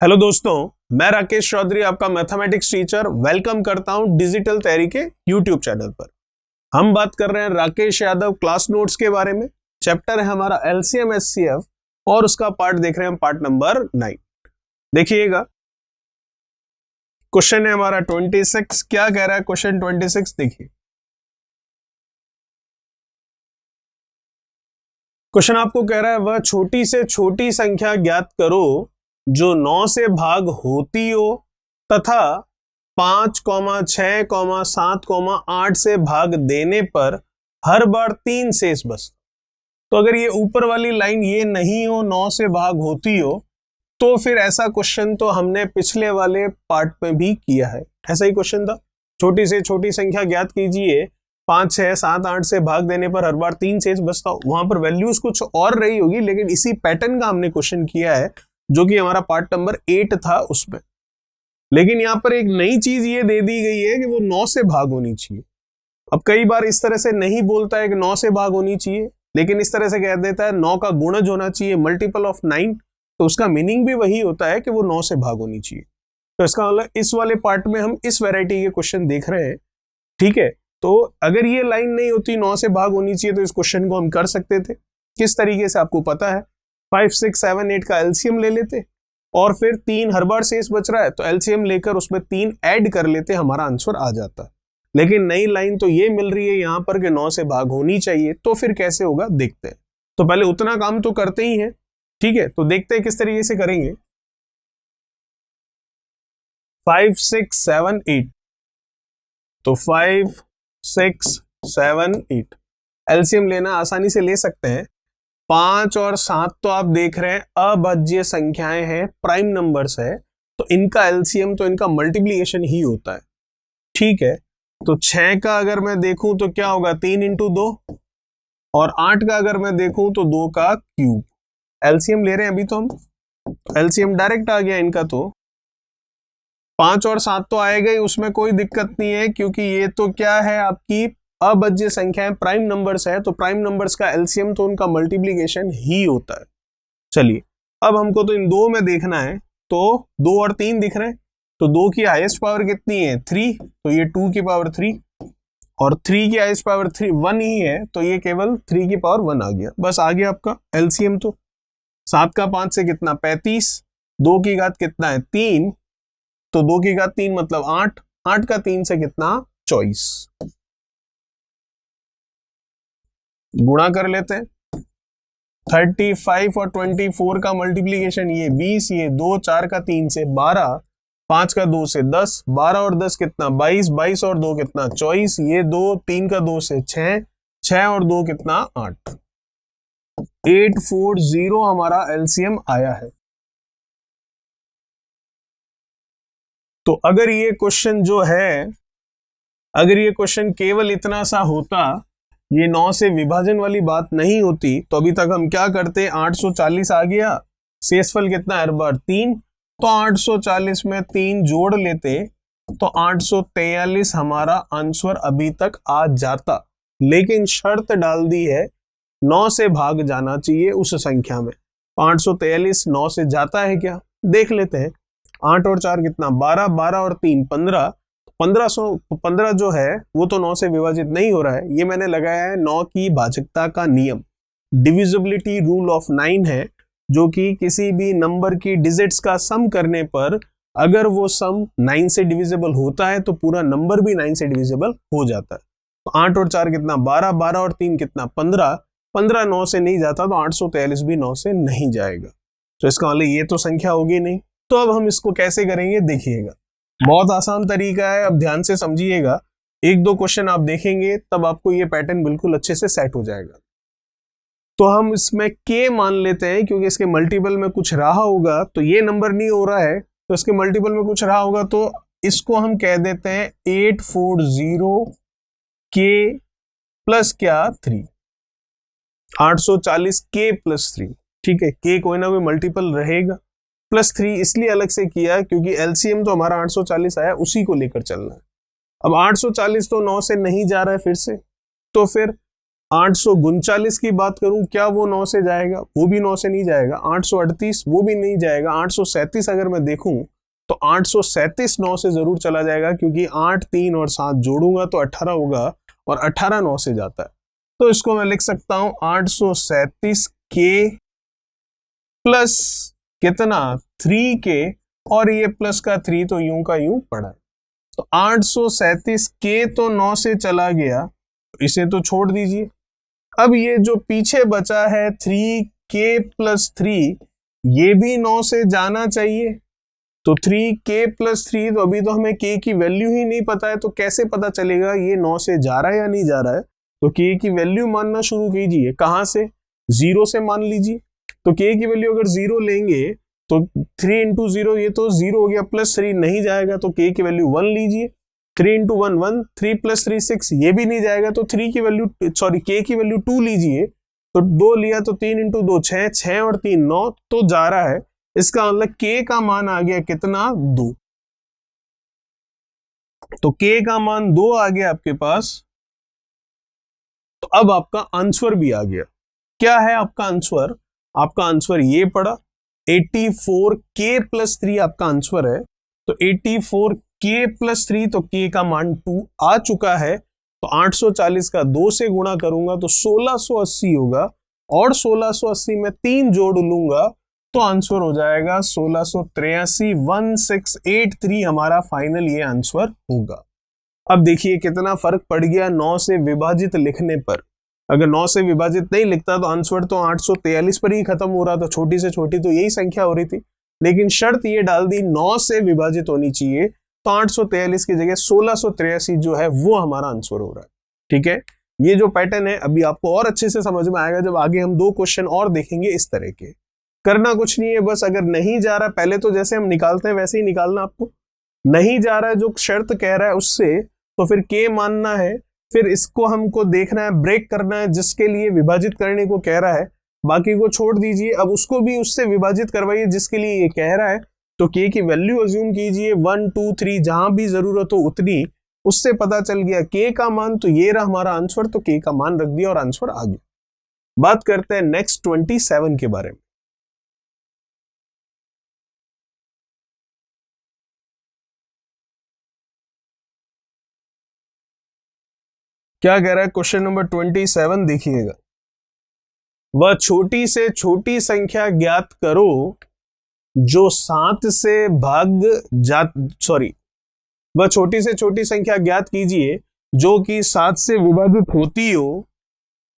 Hello दोस्तों, मैं राकेश चौधरी आपका मैथमेटिक्स टीचर वेलकम करता हूं डिजिटल तैयारी के यूट्यूब चैनल पर। हम बात कर रहे हैं राकेश यादव क्लास नोट्स के बारे में। चैप्टर है हमारा एलसीएम एचसीएफ और उसका पार्ट देख रहे हैं, पार्ट नंबर 9। देखिएगा, क्वेश्चन है हमारा 26। क्या कह रहा है क्वेश्चन 26? देखिए, क्वेश्चन आपको कह रहा है वह छोटी से छोटी संख्या ज्ञात करो जो 9 से भाग होती हो तथा 5, 6, 7, 8 से भाग देने पर हर बार 3 शेष बचता। तो अगर ये ऊपर वाली लाइन ये नहीं हो, 9 से भाग होती हो, तो फिर ऐसा क्वेश्चन तो हमने पिछले वाले पार्ट में भी किया है। ऐसा ही क्वेश्चन था, छोटी से छोटी संख्या ज्ञात कीजिए, 5, 6, 7, 8 से भाग देने पर हर बार 3 शेष बचता। वहां पर वैल्यूज कुछ और रही होगी, लेकिन इसी पैटर्न का हमने क्वेश्चन किया है जो कि हमारा पार्ट नंबर 8 था उसमें। लेकिन यहां पर एक नई चीज ये दे दी गई है कि वो 9 से भाग होनी चाहिए। अब कई बार इस तरह से नहीं बोलता है कि 9 से भाग होनी चाहिए, लेकिन इस तरह से कह देता है 9 का गुणज होना चाहिए, मल्टीपल ऑफ 9। तो उसका मीनिंग भी वही होता है कि वो 9 से भाग होनी चाहिए। तो इसका मतलब इस वाले पार्ट में हम इस वैरायटी के क्वेश्चन देख रहे हैं, ठीक है। तो अगर ये लाइन नहीं होती 9 से भाग होनी चाहिए, तो इस क्वेश्चन को हम कर सकते थे। किस तरीके से आपको पता है, 5, 6, 7, 8 का एलसीएम ले लेते और फिर 3 हर बार शेष बच रहा है तो एलसीएम लेकर उसमें 3 ऐड कर लेते, हमारा आंसर आ जाता। लेकिन नई लाइन तो ये मिल रही है यहां पर कि 9 से भाग होनी चाहिए, तो फिर कैसे होगा देखते हैं। तो पहले उतना काम तो करते ही हैं, ठीक है। तो देखते हैं किस तरीके से करेंगे। 5, 6, 7, 8, तो 5, 6, 7, 8 एलसीएम लेना आसानी से ले सकते हैं। 5 और 7 तो आप देख रहे हैं अभाज्य संख्याएं हैं, प्राइम नंबर्स है, तो इनका एलसीएम तो इनका मल्टीप्लिकेशन ही होता है, ठीक है। तो 6 का अगर मैं देखूं तो क्या होगा, 3 × 2, और 8 का अगर मैं देखूं तो 2 का क्यूब। एलसीएम ले रहे हैं अभी तो हम, एलसीएम डायरेक्ट आ गया इनका। तो 5 और 7 तो आएगा ही, उसमें कोई दिक्कत नहीं है, क्योंकि ये तो क्या है आपकी अभाज्य संख्याएं, प्राइम नंबर्स है, तो प्राइम नंबर्स का एलसीएम तो उनका मल्टीप्लिकेशन ही होता है। चलिए, अब हमको तो इन दो में देखना है, तो 2 और 3 दिख रहे हैं, तो 2 की हाईएस्ट पावर कितनी है, 3, तो ये 2 की पावर 3, और 3 की हाईएस्ट पावर 1 ही है, तो ये केवल 3 की पावर 1 आ गया। बस आ गया आपका एलसीएम। तो 7 का 5 से कितना, 35, 2 की घात कितना है, 3, तो 2 की घात 3 मतलब 8, 8 का 3 से कितना, 24। गुणा कर लेते हैं। 35 और 24 का मल्टीप्लीकेशन ये 20, ये 2, 4 का 3 से 12, 5 का 2 से 10, 12 और 10 कितना, 22, 22 और 2 कितना, 24, ये 2, 3 का 2 से 6, 6 और 2 कितना, 8। 840 हमारा एलसीएम आया है। तो अगर ये क्वेश्चन जो है, अगर ये क्वेश्चन केवल इतना सा होता, ये 9 से विभाजन वाली बात नहीं होती, तो अभी तक हम क्या करते, 840 आ गया, शेषफल कितना है हर बार 3, तो 840 में 3 जोड़ लेते, तो 843 हमारा आंसर अभी तक आ जाता। लेकिन शर्त डाल दी है 9 से भाग जाना चाहिए उस संख्या में। 843 9 से जाता है क्या, देख लेते हैं। 8 और 4 कितना, 12, 12 और 3 15, 15 जो है वो तो 9 से विभाजित नहीं हो रहा है। ये मैंने लगाया है 9 की भाजकता का नियम, डिविजिबिलिटी रूल ऑफ 9 है, जो कि किसी भी नंबर की डिजिट्स का सम करने पर अगर वो सम 9 से डिविजिबल होता है तो पूरा नंबर भी 9 से डिविजिबल हो जाता है। तो 8 और 4 कितना, 12, 12 और 3 कितना, 15, 15 9 से नहीं जाता, तो 843 भी 9 से नहीं जाएगा। तो इसका मतलब ये तो संख्या होगी नहीं। तो अब हम इसको कैसे करेंगे, देखिएगा, बहुत आसान तरीका है, अब ध्यान से समझिएगा। 1-2 क्वेश्चन आप देखेंगे तब आपको ये पैटर्न बिल्कुल अच्छे से सेट हो जाएगा। तो हम इसमें k मान लेते हैं, क्योंकि इसके मल्टीपल में कुछ रहा होगा, तो ये नंबर नहीं हो रहा है, तो इसके मल्टीपल में कुछ रहा होगा, तो इसको हम कह देते हैं 840 k प्लस क्या, 3, 840 k प्लस 3, ठीक है। k कोई ना कोई मल्टीपल रहेगा, प्लस 3 इसलिए अलग से किया क्योंकि एलसीएम तो हमारा 840 आया, उसी को लेकर चलना है। अब 840 तो 9 से नहीं जा रहा है फिर से, तो फिर 839 की बात करूं, क्या वो 9 से जाएगा? वो भी 9 से नहीं जाएगा। 838 वो भी नहीं जाएगा। 837 अगर मैं देखूं तो 837 9 से जरूर चला जाएगा, क्योंकि 8 3 और 7 जोड़ूंगा तो 18 होगा, और 18 9 से जाता है। तो इसको मैं लिख सकता हूं 837 के प्लस कितना 3 के, और ये प्लस का 3 तो यूं का यूं पड़ा है। तो 837 के तो 9 से चला गया, इसे तो छोड़ दीजिए। अब ये जो पीछे बचा है 3k प्लस 3, ये भी 9 से जाना चाहिए। तो 3k प्लस 3, तो अभी तो हमें k की वैल्यू ही नहीं पता है, तो कैसे पता चलेगा ये 9 से जा रहा है या नहीं जा रहा है? तो k की वैल्यू मानना शुरू कीजिए। कहां से? 0 से मान लीजिए। तो k की वैल्यू अगर 0 लेंगे तो 3 इंटू 0, ये तो 0 हो गया, प्लस 3 नहीं जाएगा, तो k की वैल्यू 1 लीजिए। 3 इंटू 1 1, 3 प्लस 3 6, ये भी नहीं जाएगा, तो 3 की वैल्यू k की वैल्यू 2 लीजिए। तो 2 लिया तो 3 इंटू 2 6, 6 और 3 9, तो जा रहा है। इसका मतलब k का मान आ गया कितना? 2। तो k का मान 2 आ गया आपके पास। तो अब आपका आंसर भी आ गया। क्या है आपका आंसर? आपका आंसर ये पड़ा 84k प्लस 3 आपका आंसर है। तो 84k प्लस 3, तो k का मान 2 आ चुका है। तो 840 का 2 से गुणा करूंगा तो 1680 होगा, और 1680 में 3 जोड़ लूंगा तो आंसर हो जाएगा 1683। 1683 हमारा फाइनल ये आंसर होगा। अब देखिए कितना फर्क पड़ गया 9 से विभाजित लिखने पर। अगर 9 से विभाजित नहीं लिखता तो आंसर तो 843 पर ही खत्म हो रहा था, छोटी से छोटी तो यही संख्या हो रही थी। लेकिन शर्त ये डाल दी 9 से विभाजित होनी चाहिए, तो 843 की जगह 1683 जो है वो हमारा आंसर हो रहा है। ठीक है, ये जो पैटर्न है अभी आपको और अच्छे से समझ में आएगा जब आगे हम 2 क्वेश्चन और देखेंगे इस तरह के। करना कुछ नहीं है, बस अगर नहीं जा रहा, पहले तो जैसे हम निकालते हैं वैसे ही निकालना आपको। नहीं जा रहा है जो शर्त कह रहा है उससे, तो फिर के मानना है, फिर इसको हमको देखना है, ब्रेक करना है जिसके लिए विभाजित करने को कह रहा है, बाकी को छोड़ दीजिए। अब उसको भी उससे विभाजित करवाइए जिसके लिए ये कह रहा है। तो के की वैल्यू अज्यूम कीजिए 1 2 3, जहां भी जरूरत हो उतनी। उससे पता चल गया के का मान, तो ये रहा हमारा आंसर, तो के का मान रख दिया और आंसर आ गया। बात करते हैं नेक्स्ट 27 के बारे में। क्या कह रहा है क्वेश्चन नंबर 27, देखिएगा। वह छोटी से छोटी संख्या ज्ञात करो जो 7 से वह छोटी से छोटी संख्या ज्ञात कीजिए जो कि 7 से विभाजित होती हो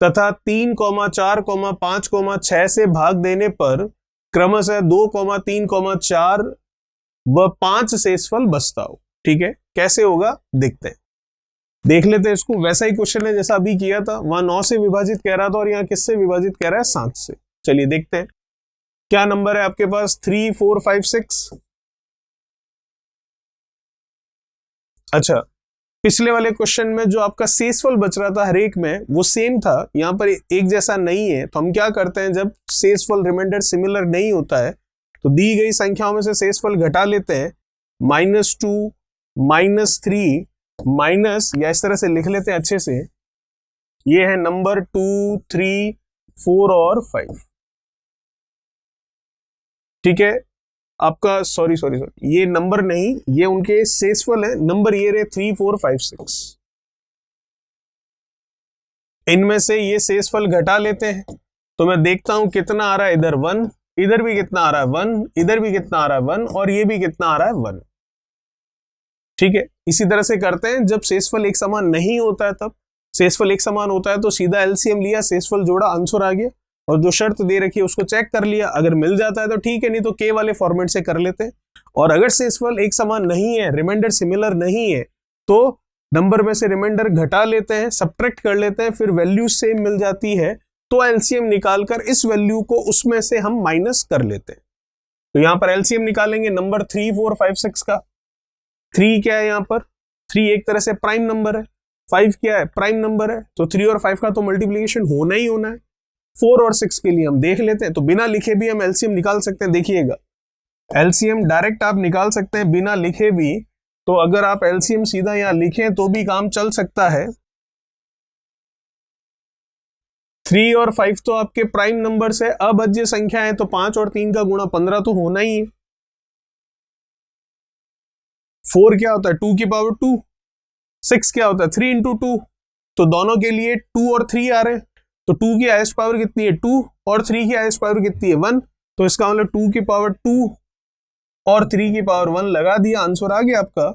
तथा 3, 4, 5, 6 से भाग देने पर क्रमशः 2, 3, 4 व 5 शेषफल बचता हो। ठीक है, कैसे होगा देखते हैं, देख लेते हैं इसको। वैसा ही क्वेश्चन है जैसा अभी किया था, वहां 9 से विभाजित कह रहा था और यहाँ किससे विभाजित कह रहा है? 7 से। चलिए देखते हैं क्या नंबर है आपके पास। 3 4 5 6। अच्छा, पिछले वाले क्वेश्चन में जो आपका शेषफल बच रहा था हर एक में वो सेम था, यहाँ पर एक जैसा नहीं है। तो हम क्या करते हैं, जब शेषफल रिमाइंडर सिमिलर नहीं होता है तो दी गई संख्याओं में से शेषफल घटा लेते हैं। -2, -3, माइनस, या इस तरह से लिख लेते हैं अच्छे से, ये है नंबर 2 3 4 और 5। ठीक है, आपका सॉरी, ये नंबर नहीं, ये उनके शेषफल है। नंबर ये रहे 3 4 5 6। इनमें से ये शेषफल घटा लेते हैं तो मैं देखता हूं कितना आ रहा है। इधर 1, इधर भी कितना आ रहा है 1, इधर भी कितना आ रहा है 1, और ये भी कितना आ रहा है 1। ठीक है, इसी तरह से करते हैं। जब शेषफल एक समान नहीं होता है, तब शेषफल एक समान होता है तो सीधा एलसीएम लिया, शेषफल जोड़ा, आंसर आ गया। और जो शर्त दे रखी है उसको चेक कर लिया, अगर मिल जाता है तो ठीक है, नहीं तो के वाले फॉर्मेट से कर लेते हैं। और अगर शेषफल एक समान नहीं है, रिमाइंडर सिमिलर नहीं है, तो नंबर में से रिमाइंडर घटा लेते हैं, सब्ट्रैक्ट कर लेते हैं, फिर वैल्यू सेम मिल जाती है तो एलसीएम निकालकर इस वैल्यू को उसमें से हम माइनस कर लेते हैं। तो यहां पर एलसीएम निकालेंगे नंबर 3 4 5 6 का। 3 क्या है यहाँ पर? 3 एक तरह से प्राइम नंबर है। 5 क्या है? प्राइम नंबर है। तो 3 और 5 का तो मल्टीप्लिकेशन होना ही होना है। 4 और 6 के लिए हम देख लेते हैं, तो बिना लिखे भी हम एलसीएम निकाल सकते हैं। देखिएगा, एलसीएम डायरेक्ट आप निकाल सकते हैं बिना लिखे भी। तो अगर आप एलसीएम सीधा यहां लिखें तो भी काम चल सकता है। 3 और 5 तो आपके प्राइम नंबर्स है, अभाज्य संख्या है, तो 5 और 3 का गुणा 15 तो होना ही है। 4 क्या होता है 2 की पावर 2, 6 क्या होता है 3 इंटू 2, तो दोनों के लिए 2 और 3 आ रहे हैं, तो 2 की हाईएस्ट पावर कितनी है 2 और 3 की हाईएस्ट पावर कितनी है 1, तो इसका मतलब 2 की पावर 2 और 3 की पावर 1 लगा दिया, आंसर आ गया आपका।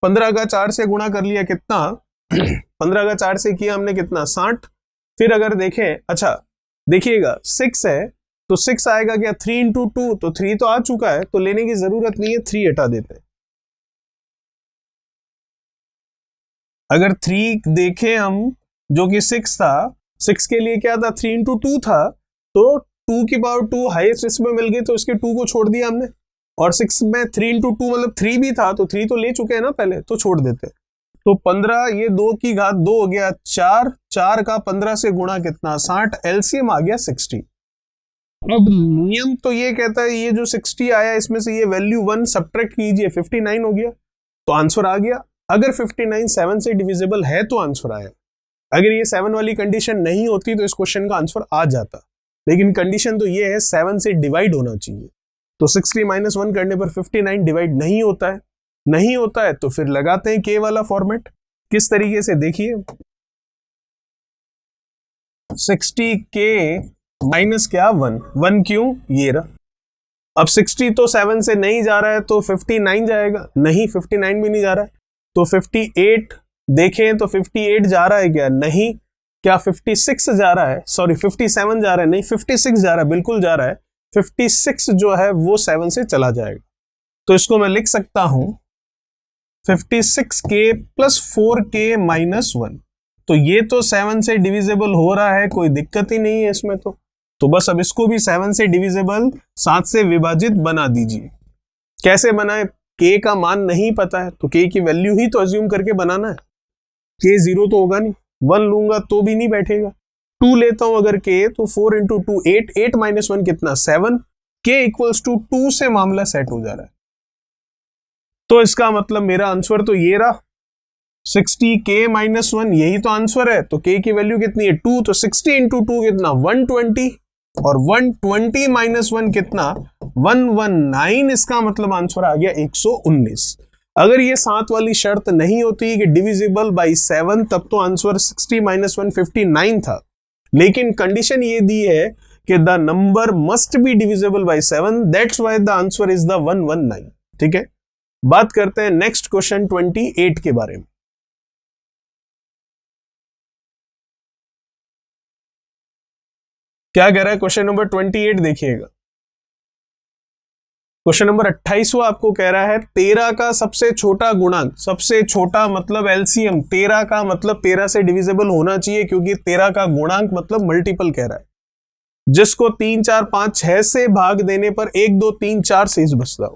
15 का 4 से गुणा कर लिया कितना 15 का 4 से किया हमने कितना 60। फिर अगर देखें, अच्छा देखिएगा 6 है तो 6 आएगा क्या 3 इंटू 2, तो 3 तो आ चुका है तो लेने की जरूरत नहीं है, 3 हटा देते हैं। अगर 3 देखें हम जो कि 6 था, 6 के लिए क्या था 3 इंटू 2 था, तो 2 की पावर 2 हाईएस्ट इसमें मिल गई तो इसके 2 को छोड़ दिया हमने, और 6 में 3 इंटू 2 मतलब 3 भी था तो 3 तो ले चुके हैं ना पहले, तो छोड़ देते। तो 15 ये 2 की घात 2 हो गया 4, 4 का 15 से गुणा कितना 60, एलसीएम आ गया 60। अब नियम तो ये कहता है ये जो 60 आया इसमें से ये वैल्यू 1 सब्ट्रैक्ट कीजिए, 59 हो गया, तो आंसर आ गया। अगर 59 7 से डिविजिबल है तो आंसर आया। अगर ये 7 वाली कंडीशन नहीं होती तो इस क्वेश्चन का आंसर आ जाता, लेकिन कंडीशन तो ये है 7 से डिवाइड होना चाहिए, तो 60 माइनस 1 करने पर 59 डिवाइड नहीं होता है, नहीं होता है तो फिर लगाते हैं के वाला फॉर्मेट। किस तरीके से देखिए 60 के माइनस क्या 1, 1 क्यों ये रहा। अब 60 तो 7 से नहीं जा रहा है तो 59 जाएगा, नहीं 59 भी नहीं जा रहा है, तो 58 देखें तो 58 जा रहा है क्या, नहीं। क्या 56 जा रहा है, सॉरी 57 जा रहा है, नहीं 56 जा रहा है, बिल्कुल जा रहा है। 56 जो है वो 7 से चला जाएगा, तो इसको मैं लिख सकता हूं 56k प्लस 4k माइनस 1, तो ये तो 7 से डिविजिबल हो रहा है, कोई दिक्कत ही नहीं है इसमें। तो बस अब इसको भी 7 से डिविजिबल 7 से विभाजित बना दीजिए। कैसे बनाए, k का मान नहीं पता है तो k की वैल्यू ही तो अज्यूम करके बनाना है, k 0 तो होगा नहीं, 1 लूंगा तो भी नहीं बैठेगा, 2 लेता हूं अगर k तो 4 इंटू 2 8, 8 माइनस 1 कितना 7, k इक्वल्स टू 2 से मामला सेट हो जा रहा है। तो इसका मतलब मेरा आंसर तो ये रहा 60k माइनस 1, यही तो आंसर है। तो k की वैल्यू कितनी है 2, तो 60 इंटू 2 कितना 120, और 120 माइनस 1 कितना 119, इसका मतलब आंसर आ गया 119। अगर ये 7 वाली शर्त नहीं होती कि डिविजिबल बाई 7 तब तो आंसर 60 माइनस 1 59 था, लेकिन कंडीशन ये दी है कि the number must be divisible by 7, that's why the answer is the 119। ठीक है, बात करते हैं नेक्स्ट क्वेश्चन 28 के बारे में। क्या कह रहा है क्वेश्चन नंबर 28, देखिएगा। क्वेश्चन नंबर 28 आपको कह रहा है 13 का सबसे छोटा गुणांक, सबसे छोटा मतलब एलसीएम, 13 का मतलब 13 से डिविजिबल होना चाहिए क्योंकि 13 का गुणांक मतलब मल्टीपल कह रहा है, जिसको 3 4 5 6 से भाग देने पर 1 2 3 4 शेष बचता हो।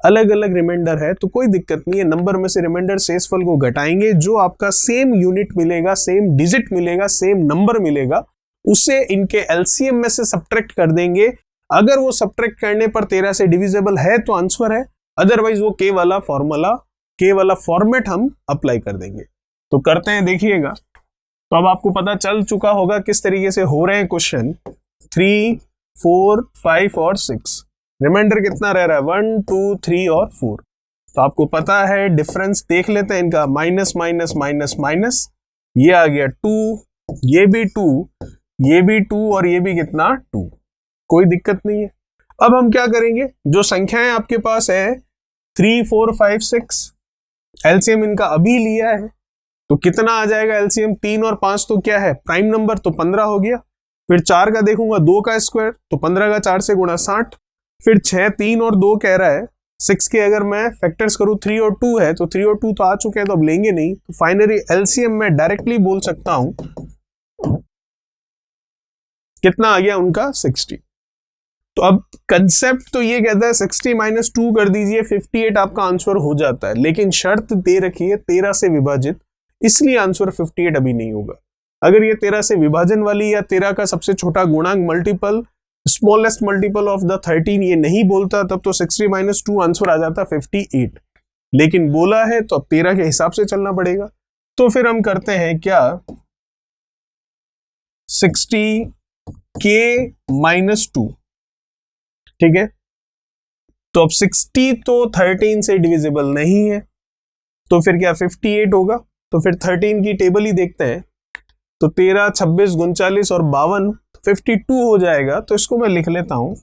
अलग अलग रिमाइंडर है तो कोई दिक्कत नहीं है, नंबर में से रिमाइंडर शेषफल को घटाएंगे, जो आपका सेम यूनिट मिलेगा, सेम डिजिट मिलेगा, सेम नंबर मिलेगा, उसे इनके एलसीएम में से सब्ट्रैक्ट कर देंगे। अगर वो सब्ट्रैक्ट करने पर 13 से डिविजिबल है तो आंसर है, अदरवाइज वो के वाला फॉर्मूला, के वाला फॉर्मेट हम अप्लाई कर देंगे। तो करते हैं, देखिएगा। तो अब आपको पता चल चुका होगा किस तरीके से हो रहे हैं क्वेश्चन। 3 4 5 और 6, रिमाइंडर कितना रह रहा है 1 2 3 और 4। तो आपको पता है डिफरेंस देख लेते हैं इनका, माइनस माइनस माइनस माइनस, ये आ गया 2, ये भी 2, ये भी 2 और ये भी कितना 2, कोई दिक्कत नहीं है। अब हम क्या करेंगे, जो संख्याएं आपके पास है 3 4 5 6, एलसीएम इनका अभी लिया है तो कितना आ जाएगा एलसीएम, 3 और 5 तो क्या है प्राइम नंबर, तो 15 हो गया। फिर 4 का देखूंगा 2 का स्क्वायर, तो 15 का 4 से गुणा 60। फिर 6 3 और 2 कह रहा है, 6 के अगर मैं फैक्टर्स करूं 3 और 2 है, तो 3 और 2 तो आ चुके हैं तो अब लेंगे नहीं, तो फाइनली एलसीएम में डायरेक्टली बोल सकता हूं कितना आ गया उनका 60। तो अब कंसेप्ट तो ये कहता है 60 माइनस 2 कर दीजिए, 58 आपका आंसर हो जाता है, लेकिन शर्त दे रखी है 13 से विभाजित, इसलिए आंसर 58 अभी नहीं होगा। अगर ये 13 से विभाजन वाली या 13 का सबसे छोटा गुणांक multiple, smallest multiple of the 13 ये नहीं बोलता, तब तो 60 माइनस 2 आंसर आ जाता 58, लेकिन बोला है तो अब 13 के हिसाब से चलना पड़ेगा। तो फिर हम करते हैं क्या, 60k माइनस 2, ठीक है। तो अब 60 तो 13 से डिविजिबल नहीं है, तो फिर क्या 58 होगा। तो फिर 13 की टेबल ही देखते हैं। तो 13, 26, 39 और 52 52 हो जाएगा। तो इसको मैं लिख लेता हूं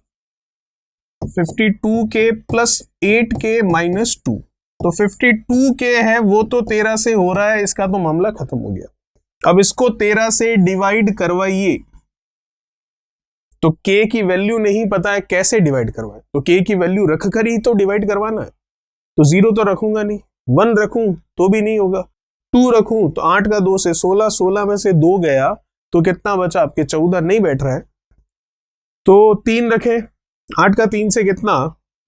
52k प्लस 8k माइनस 2। तो 52k है वो तो 13 से हो रहा है, इसका तो मामला खत्म हो गया। अब इसको 13 से डिवाइड करवाइए। तो k की वैल्यू नहीं पता है, कैसे डिवाइड करवाए। तो k की वैल्यू रख कर ही तो डिवाइड करवाना है। तो 0 तो रखूंगा नहीं, 1 रखूं तो भी नहीं होगा, 2 रखूं तो 8 का 2 से 16, 16 में से 2 गया तो कितना बचा आपके 14, नहीं बैठ रहा है। तो 3 रखें, 8 का 3 से कितना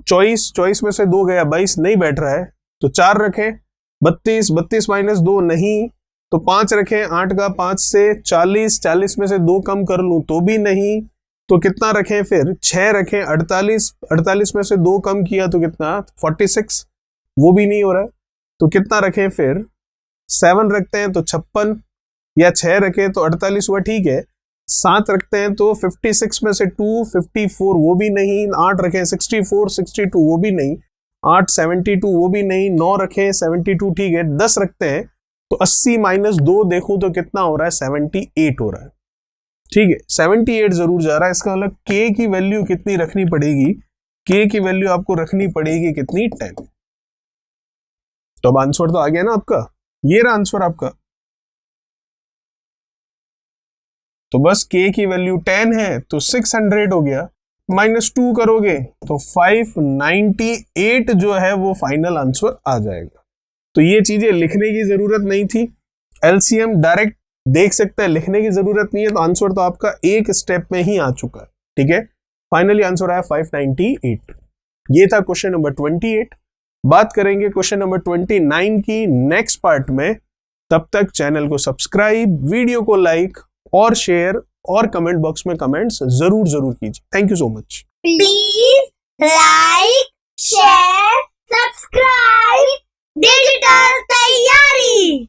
24, 24 में से 2 गया 22, नहीं बैठ रहा है। तो 4 रखें, 32, 32 माइनस 2 नहीं। तो 5 रखें, 8 का 5 से 40, 40 में से 2 कम कर लूं तो भी नहीं। तो कितना रखें फिर 6 रखें, 48, 48 में से 2 कम किया तो कितना 46, वो भी नहीं हो रहा है। तो कितना रखें फिर 7 रखते हैं तो 56, या 6 रखें तो 48 हुआ, ठीक है। 7 रखते हैं तो 56 में से 2 54, वो भी नहीं। 8 रखें 64, 62 वो भी नहीं। 8 72 वो भी नहीं। 9 रखें 72, ठीक है। 10 रखते हैं तो 80 माइनस 2 देखूं तो कितना हो रहा है 78 हो रहा है, ठीक है। 78 जरूर जा रहा है। इसका मतलब k की वैल्यू कितनी रखनी पड़ेगी, k की वैल्यू आपको रखनी पड़ेगी कितनी 10। तो अब आंसर तो आ गया ना आपका, ये रहा आंसर आपका। तो बस k की वैल्यू 10 है तो 600 हो गया, माइनस 2 करोगे तो 598 जो है वो फाइनल आंसर आ जाएगा। तो ये चीजें लिखने की जरूरत नहीं थी, एलसीएम डायरेक्ट देख सकते हैं, लिखने की जरूरत नहीं है। तो आंसर तो आपका एक स्टेप में ही आ चुका है, ठीक है। फाइनली आंसर आया 598। ये था क्वेश्चन नंबर 28। बात करेंगे क्वेश्चन नंबर 29 की नेक्स्ट पार्ट में। तब तक चैनल को सब्सक्राइब, वीडियो को लाइक और शेयर और कमेंट बॉक्स में कमेंट्स जरूर कीजिए। Thank you so much. Please like